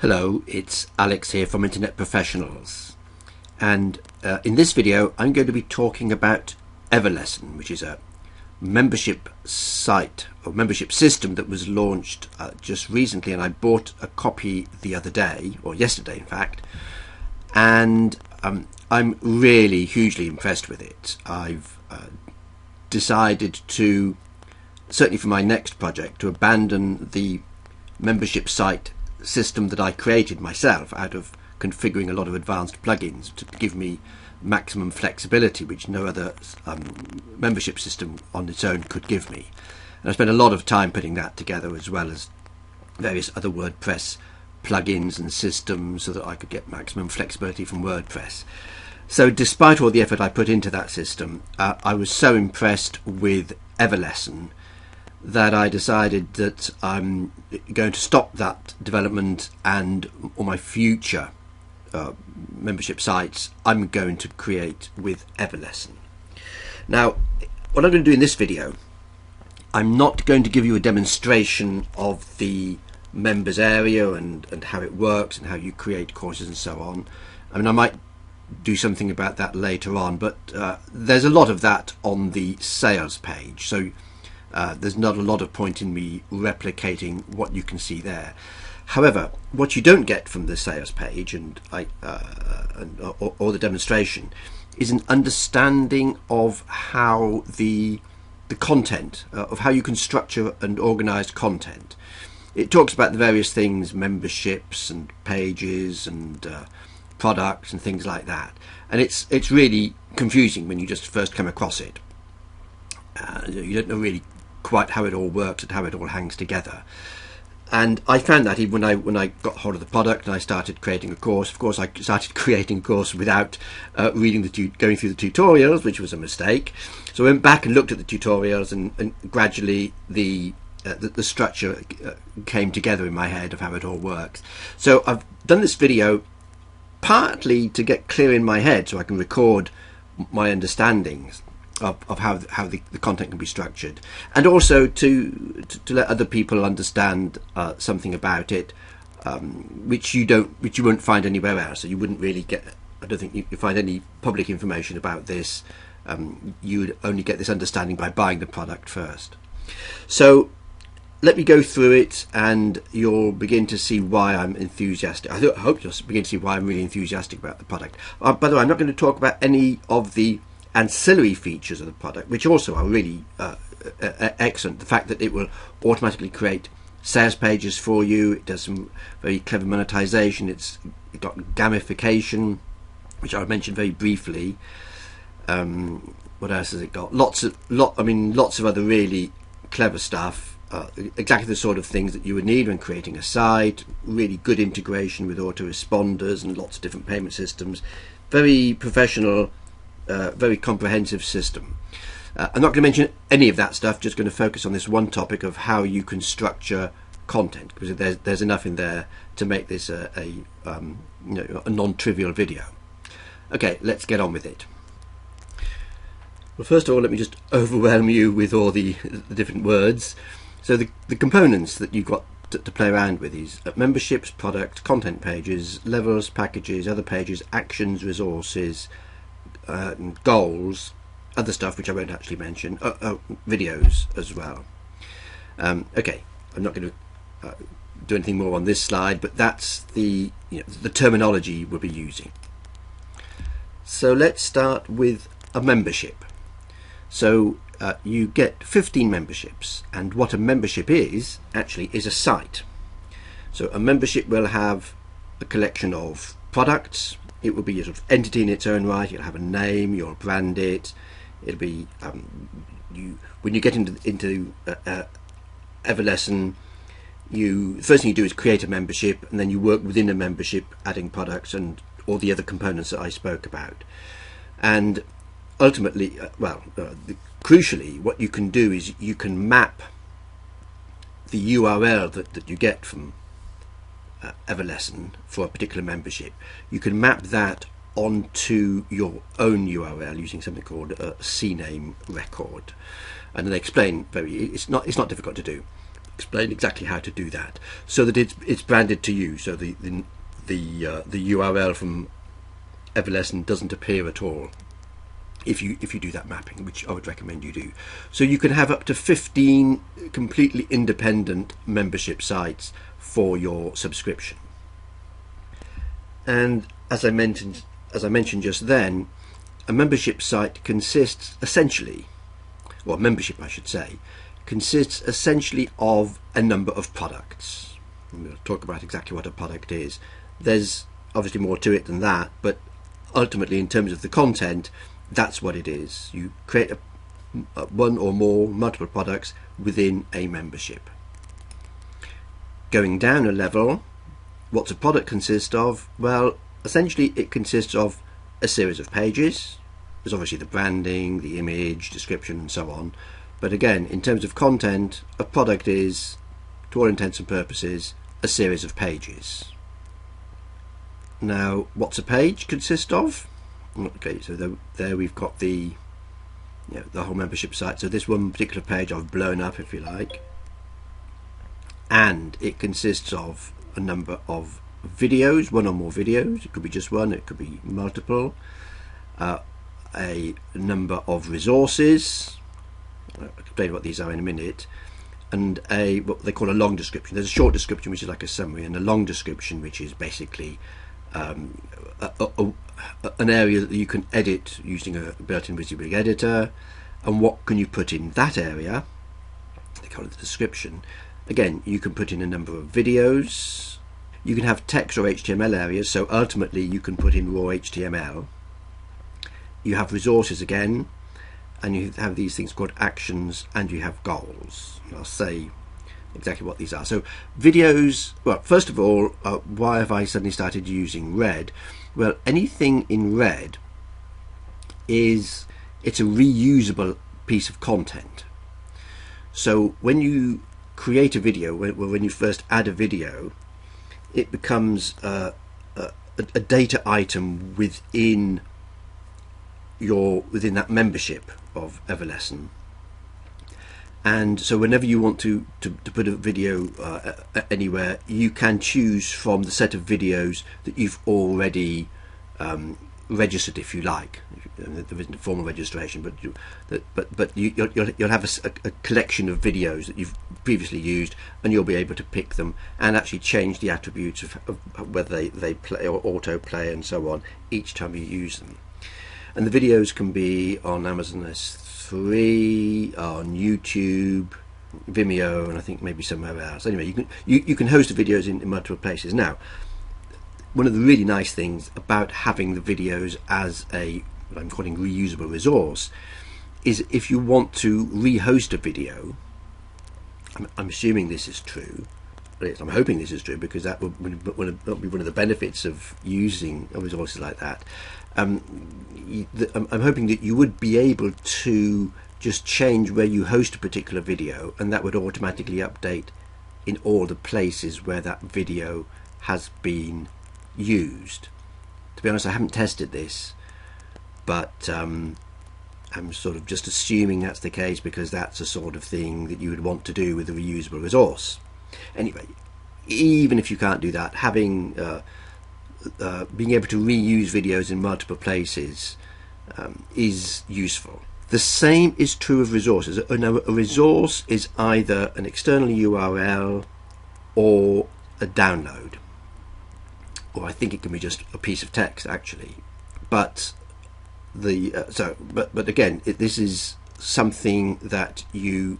Hello, it's Alex here from Internet Professionals, and in this video I'm going to be talking about Everlesson, which is a membership site or membership system that was launched just recently, and I bought a copy the other day, or yesterday in fact, and I'm really hugely impressed with it. I've decided to, certainly for my next project, to abandon the membership site system that I created myself out of configuring a lot of advanced plugins to give me maximum flexibility, which no other membership system on its own could give me. And I spent a lot of time putting that together, as well as various other WordPress plugins and systems, so that I could get maximum flexibility from WordPress. So despite all the effort I put into that system, I was so impressed with Everlesson that I decided that I'm going to stop that development, and all my future membership sites I'm going to create with Everlesson. Now, what I'm going to do in this video, I'm not going to give you a demonstration of the members area and how it works and how you create courses and so on. I mean, I might do something about that later on, but there's a lot of that on the sales page, so there's not a lot of point in me replicating what you can see there. However, what you don't get from the sales page or the demonstration is an understanding of how the content, of how you can structure and organize content. It talks about the various things, memberships and pages and products and things like that, and it's really confusing when you just first come across it. You don't know really quite how it all works and how it all hangs together. And I found that even when I got hold of the product and I started creating a course. Of course, I started creating a course without going through the tutorials, which was a mistake. So I went back and looked at the tutorials, and gradually the structure came together in my head of how it all works. So I've done this video partly to get clear in my head, so I can record my understandings of how the content can be structured, and also to let other people understand something about it, which you won't find anywhere else. So you wouldn't really get, I don't think you find any public information about this. You would only get this understanding by buying the product first. So let me go through it, and you'll begin to see why I'm enthusiastic. I hope you'll begin to see why I'm really enthusiastic about the product. By the way, I'm not going to talk about any of the ancillary features of the product, which also are really excellent. The fact that it will automatically create sales pages for you, it does some very clever monetization, it's got gamification, which I've mentioned very briefly. What else has it got? Lots of other really clever stuff, exactly the sort of things that you would need when creating a site. Really good integration with autoresponders and lots of different payment systems. Very professional, very comprehensive system. I'm not going to mention any of that stuff, just going to focus on this one topic of how you can structure content, because there's enough in there to make this a non-trivial video. Okay, let's get on with it. Well, first of all, let me just overwhelm you with all the different words. So the components that you've got to play around with is memberships, product, content pages, levels, packages, other pages, actions, resources, goals, other stuff which I won't actually mention, videos as well. Okay, I'm not going to do anything more on this slide, but that's the terminology we'll be using. So let's start with a membership. So you get 15 memberships, and what a membership is actually is a site. So a membership will have a collection of products. It will be a sort of entity in its own right. You'll have a name. You'll brand it. It'll be when you get into Everlesson, the first thing you do is create a membership, and then you work within a membership, adding products and all the other components that I spoke about. And ultimately, crucially, what you can do is you can map the URL that you get from Everlesson for a particular membership. You can map that onto your own URL using something called a Cname record, and they explain it's not difficult to do. explain exactly how to do that so that it's branded to you, so the URL from Everlesson doesn't appear at all if you do that mapping, which I would recommend you do. So you can have up to 15 completely independent membership sites for your subscription. And as I mentioned just then, a membership site consists essentially, or membership I should say, consists essentially of a number of products. I'm going to talk about exactly what a product is. There's obviously more to it than that, but ultimately in terms of the content, that's what it is. You create one or more multiple products within a membership. Going down a level, what's a product consist of? Well, essentially it consists of a series of pages. There's obviously the branding, the image, description and so on. But again, in terms of content, a product is, to all intents and purposes, a series of pages. Now, what's a page consist of? Okay, so there we've got the whole membership site. So this one particular page I've blown up, if you like, and it consists of a number of videos, one or more videos. It could be just one, it could be multiple. A number of resources. I'll explain what these are in a minute. And what they call a long description. There's a short description which is like a summary, and a long description which is basically an area that you can edit using a built-in VisiBig editor. And what can you put in that area? They call it the description. Again, you can put in a number of videos. You can have text or HTML areas, so ultimately you can put in raw HTML. You have resources again, and you have these things called actions, and you have goals. And I'll say exactly what these are. So videos, well, first of all, why have I suddenly started using red? Well, anything in red it's a reusable piece of content. So when you create a video, when you first add a video, it becomes a data item within that membership of Everlesson. And so whenever you want to put a video anywhere, you can choose from the set of videos that you've already registered, if you like. There isn't a formal registration, but you'll have a collection of videos that you've previously used, and you'll be able to pick them and actually change the attributes of whether they play or autoplay and so on each time you use them. And the videos can be on Amazon S3, on YouTube, Vimeo, and I think maybe somewhere else. Anyway, you can host the videos in multiple places. Now, one of the really nice things about having the videos as what I'm calling reusable resource is if you want to rehost a video, I'm assuming this is true, I'm hoping this is true, because that will be one of the benefits of using resources like that. I'm hoping that you would be able to just change where you host a particular video, and that would automatically update in all the places where that video has been used. To be honest, I haven't tested this, but I'm sort of just assuming that's the case, because that's the sort of thing that you would want to do with a reusable resource. Anyway, even if you can't do that, having being able to reuse videos in multiple places is useful. The same is true of resources. Now, a resource is either an external URL or a download, or I think it can be just a piece of text actually. But but again, this is something that you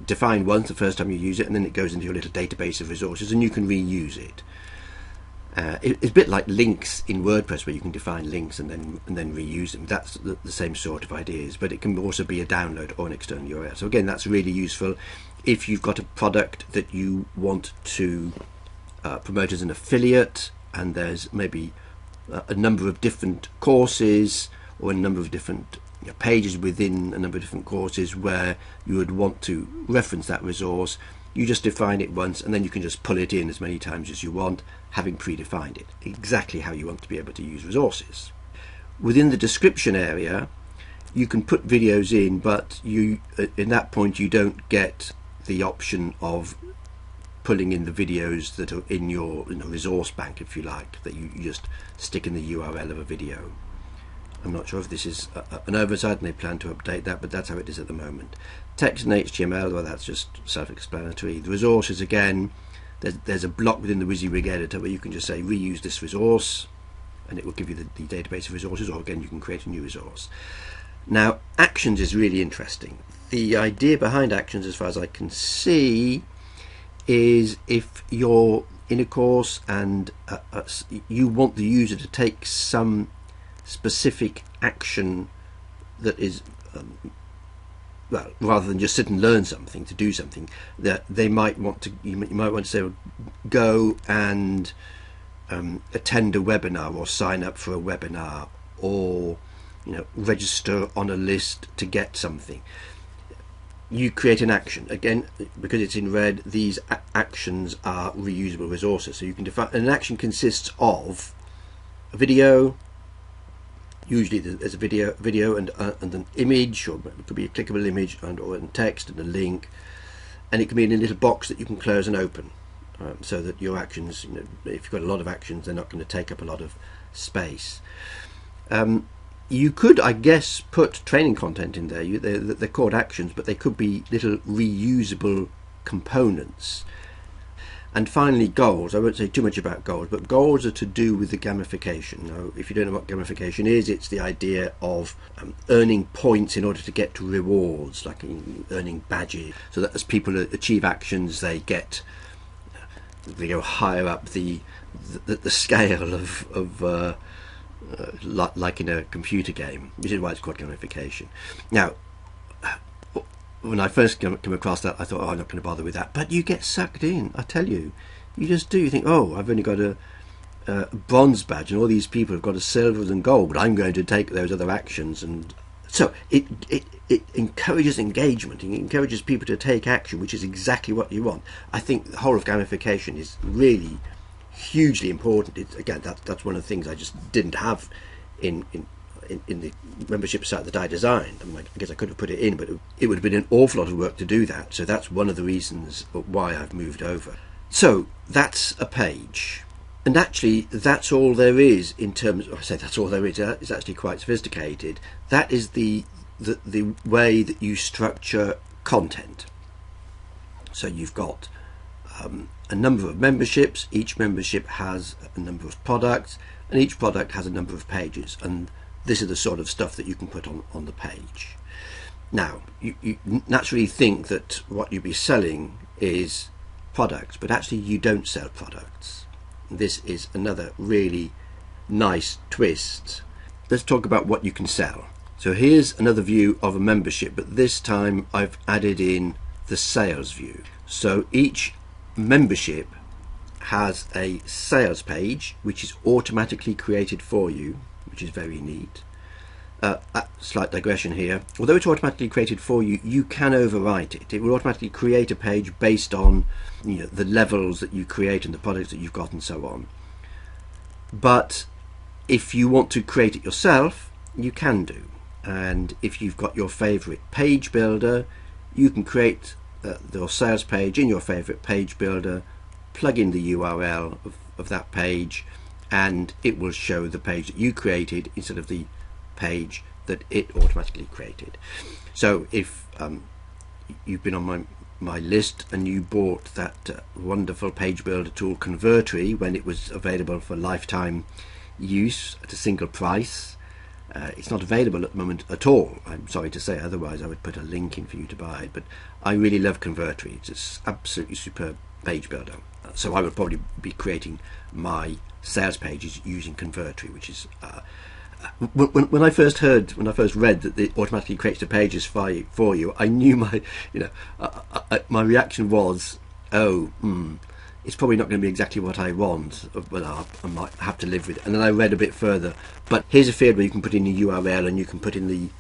define once the first time you use it, and then it goes into your little database of resources, and you can reuse it. It's a bit like links in WordPress, where you can define links and then reuse them. That's the same sort of ideas, but it can also be a download or an external URL. So again, that's really useful if you've got a product that you want to promote as an affiliate, and there's maybe a number of different courses or a number of different pages within a number of different courses where you would want to reference that resource. You just define it once, and then you can just pull it in as many times as you want, having predefined it, exactly how you want to be able to use resources. Within the description area, you can put videos in, but in that point you don't get the option of pulling in the videos that are in your resource bank, if you like, that you just stick in the URL of a video. I'm not sure if this is an oversight and they plan to update that, but that's how it is at the moment. Text and HTML, well, that's just self-explanatory. The resources, again, there's a block within the WYSIWYG editor where you can just say reuse this resource, and it will give you the database of resources, or again you can create a new resource. Now, actions is really interesting. The idea behind actions, as far as I can see, is if you're in a course and you want the user to take some specific action that is well, rather than just sit and learn something, to do something, that they might want to, you might want to say, go and attend a webinar, or sign up for a webinar, or register on a list to get something. You create an action. Again, because it's in red, these actions are reusable resources. So you can define an action consists of a video. Usually there's a video and an image, or it could be a clickable image, or in text and a link, and it can be in a little box that you can close and open, so that your actions, if you've got a lot of actions, they're not going to take up a lot of space. You could, I guess, put training content in there. They're called actions, but they could be little reusable components. And finally, goals. I won't say too much about goals, but goals are to do with the gamification. Now, if you don't know what gamification is, it's the idea of earning points in order to get to rewards, like earning badges, so that as people achieve actions, they go higher up the scale of like in a computer game, which is why it's called gamification. Now, when I first came across that, I thought, oh, I'm not going to bother with that. But you get sucked in, I tell you. You just do. You think, oh, I've only got a bronze badge, and all these people have got a silver and gold, but I'm going to take those other actions. And so it encourages engagement. It encourages people to take action, which is exactly what you want. I think the whole of gamification is really hugely important. Again, that's one of the things I just didn't have in the membership site that I designed. I guess I could have put it in, but it would have been an awful lot of work to do that. So that's one of the reasons why I've moved over. So that's a page, and actually that's all there is in terms of, I say that's all there is, it's actually quite sophisticated. That is the way that you structure content. So you've got a number of memberships. Each membership has a number of products, and each product has a number of pages, and this is the sort of stuff that you can put on the page. Now, you naturally think that what you'd be selling is products, but actually you don't sell products. This is another really nice twist. Let's talk about what you can sell. So here's another view of a membership, but this time I've added in the sales view. So each membership has a sales page which is automatically created for you, which is very neat. Slight digression here. Although it's automatically created for you, you can overwrite it. It will automatically create a page based on the levels that you create and the products that you've got and so on. But if you want to create it yourself, you can do. And if you've got your favorite page builder, you can create your sales page in your favorite page builder, plug in the URL of that page, and it will show the page that you created instead of the page that it automatically created. So if you've been on my list and you bought that wonderful page builder tool Convertly when it was available for lifetime use at a single price, it's not available at the moment at all, I'm sorry to say, otherwise I would put a link in for you to buy it, but I really love Convertly. It's an absolutely superb page builder. So I would probably be creating my sales pages using Convertly, which is when I first read that it automatically creates the pages for you, I knew my reaction was, it's probably not going to be exactly what I want. Well, I might have to live with it. And then I read a bit further. But here's a field where you can put in the URL and you can put in the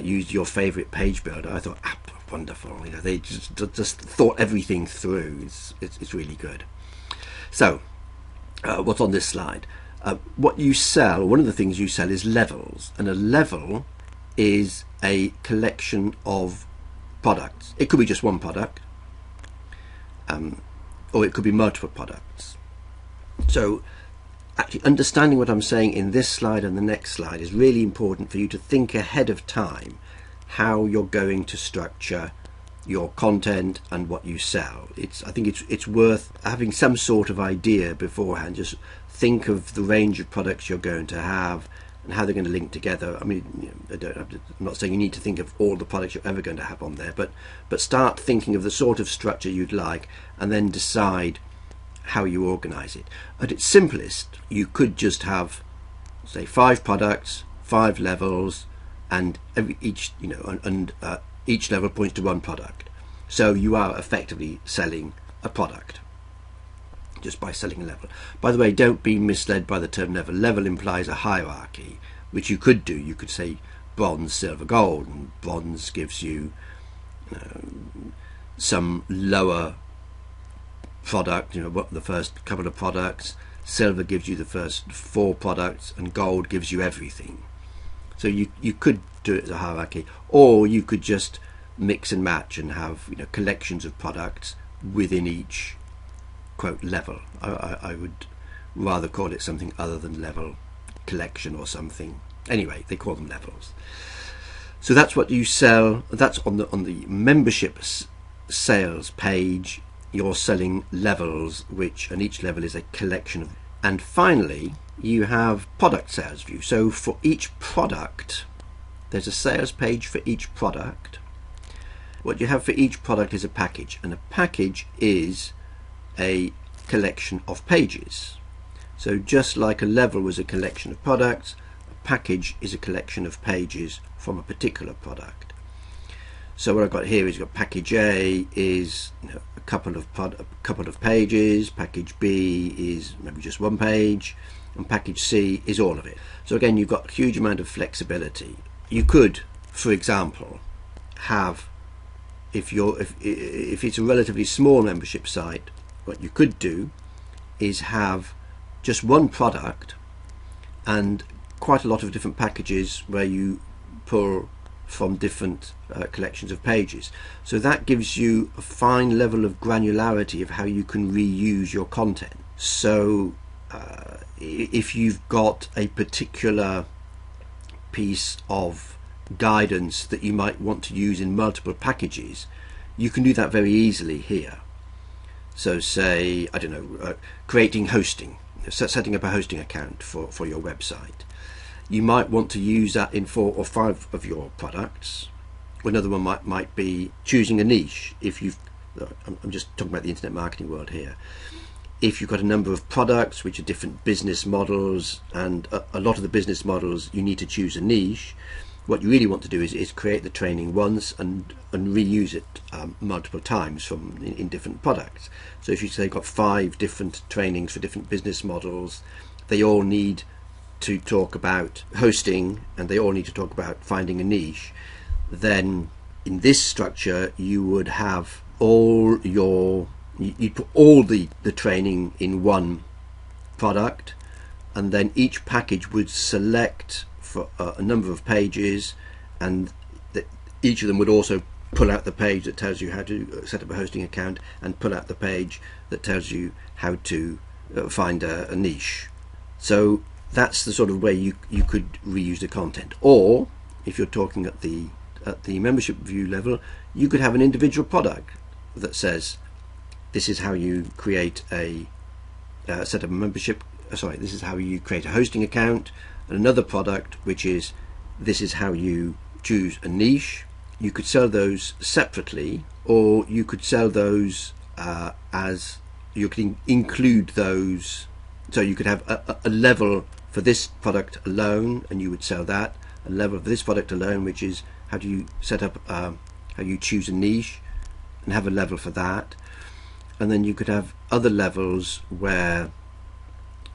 use your favorite page builder. I thought, wonderful. They just thought everything through. It's really good. So, what's on this slide? What you sell, one of the things you sell is levels, and a level is a collection of products. It could be just one product, or it could be multiple products. So actually understanding what I'm saying in this slide and the next slide is really important for you to think ahead of time how you're going to structure your content and what you sell. I think it's worth having some sort of idea beforehand. Just think of the range of products you're going to have and how they're going to link together. I mean, I'm not saying you need to think of all the products you're ever going to have on there, but start thinking of the sort of structure you'd like and then decide how you organize it. At its simplest, you could just have, say, 5 products, 5 levels, and each level points to one product. So you are effectively selling a product just by selling a level. By the way, don't be misled by the term level. Level implies a hierarchy, which you could do. You could say bronze, silver, gold, and bronze gives you some lower product, the first couple of products. Silver gives you the first 4 products, and gold gives you everything. So you could do it as a hierarchy, or you could just mix and match and have collections of products within each quote level. I would rather call it something other than level, collection or something. Anyway, they call them levels. So that's what you sell. That's on the membership sales page. You're selling levels, and each level is a collection of. And finally, you have product sales view. So for each product, there's a sales page for each product. What you have for each product is a package, and a package is a collection of pages. So just like a level was a collection of products, a package is a collection of pages from a particular product. So what I've got here is you've got package A is a couple of pages, package B is maybe just 1 page, and package C is all of it. So again, you've got a huge amount of flexibility. You could, for example, have, if it's a relatively small membership site, what you could do is have just one product and quite a lot of different packages where you pull from different collections of pages. So that gives you a fine level of granularity of how you can reuse your content. So if you've got a particular piece of guidance that you might want to use in multiple packages, you can do that very easily here. So say, I don't know, creating hosting, setting up a hosting account for your website. You might want to use that in 4 or 5 of your products. Another one might be choosing a niche. I'm just talking about the internet marketing world here. If you've got a number of products which are different business models, and a lot of the business models you need to choose a niche, what you really want to do is create the training once and reuse it multiple times in different products. So if you say you've got 5 different trainings for different business models, they all need to talk about hosting and they all need to talk about finding a niche, then in this structure you would have you put all the training in one product, and then each package would select for a number of pages, and each of them would also pull out the page that tells you how to set up a hosting account and pull out the page that tells you how to find a niche. So that's the sort of way you could reuse the content. Or if you're talking at the membership view level, you could have an individual product that says this is how you create a set up a membership, this is how you create a hosting account, and another product which is this is how you choose a niche. You could sell those separately, or you could sell those as you can include those. So you could have a level for this product alone, and you would sell that. A level for this product alone, which is how do you set up, how you choose a niche, and have a level for that. And then you could have other levels where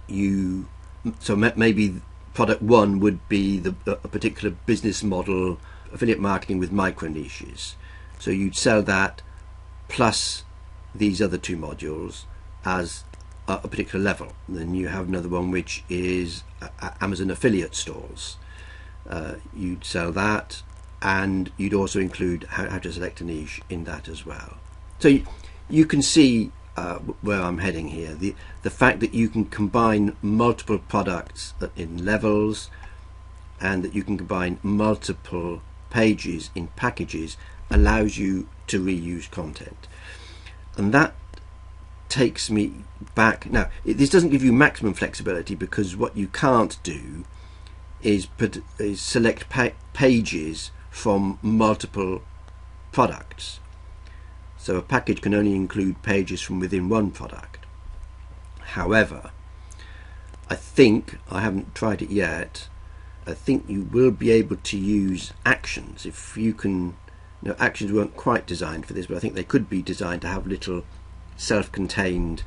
maybe product 1 would be a particular business model, affiliate marketing with micro niches. So you'd sell that plus these other 2 modules as a particular level. And then you have another one which is Amazon affiliate stores. You'd sell that, and you'd also include how to select a niche in that as well. So you can see where I'm heading here. The fact that you can combine multiple products in levels, and that you can combine multiple pages in packages, allows you to reuse content. And that takes me back. Now, this doesn't give you maximum flexibility, because what you can't do is select pages from multiple products. So a package can only include pages from within one product. However, I think, I haven't tried it yet, I think you will be able to use actions. If you can, actions weren't quite designed for this, but I think they could be designed to have little self-contained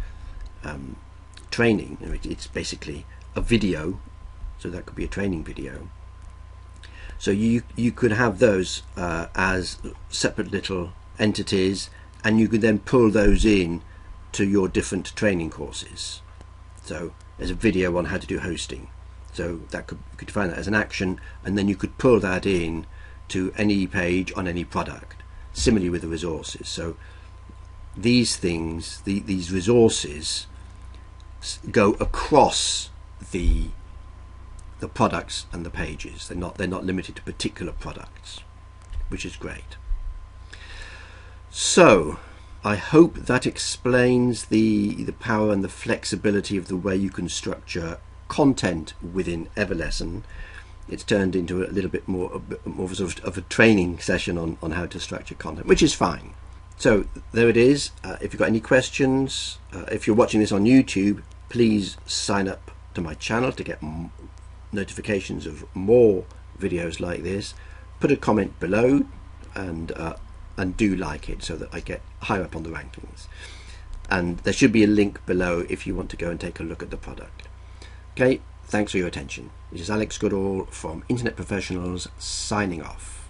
training. It's basically a video, so that could be a training video. So you could have those as separate little entities, and you could then pull those in to your different training courses. So there's a video on how to do hosting, so that you could define that as an action, and then you could pull that in to any page on any product. Similarly with the resources. So these things, these resources, go across the products and the pages. They're not limited to particular products, which is great. So I hope that explains the power and the flexibility of the way you can structure content within Everlesson. It's turned into a little bit more of a training session on how to structure content, which is fine. So there it is. If you've got any questions, if you're watching this on YouTube, please sign up to my channel to get notifications of more videos like this. Put a comment below, and do like it so that I get higher up on the rankings. And there should be a link below if you want to go and take a look at the product. Okay, thanks for your attention. This is Alex Goodall from Internet Professionals, signing off.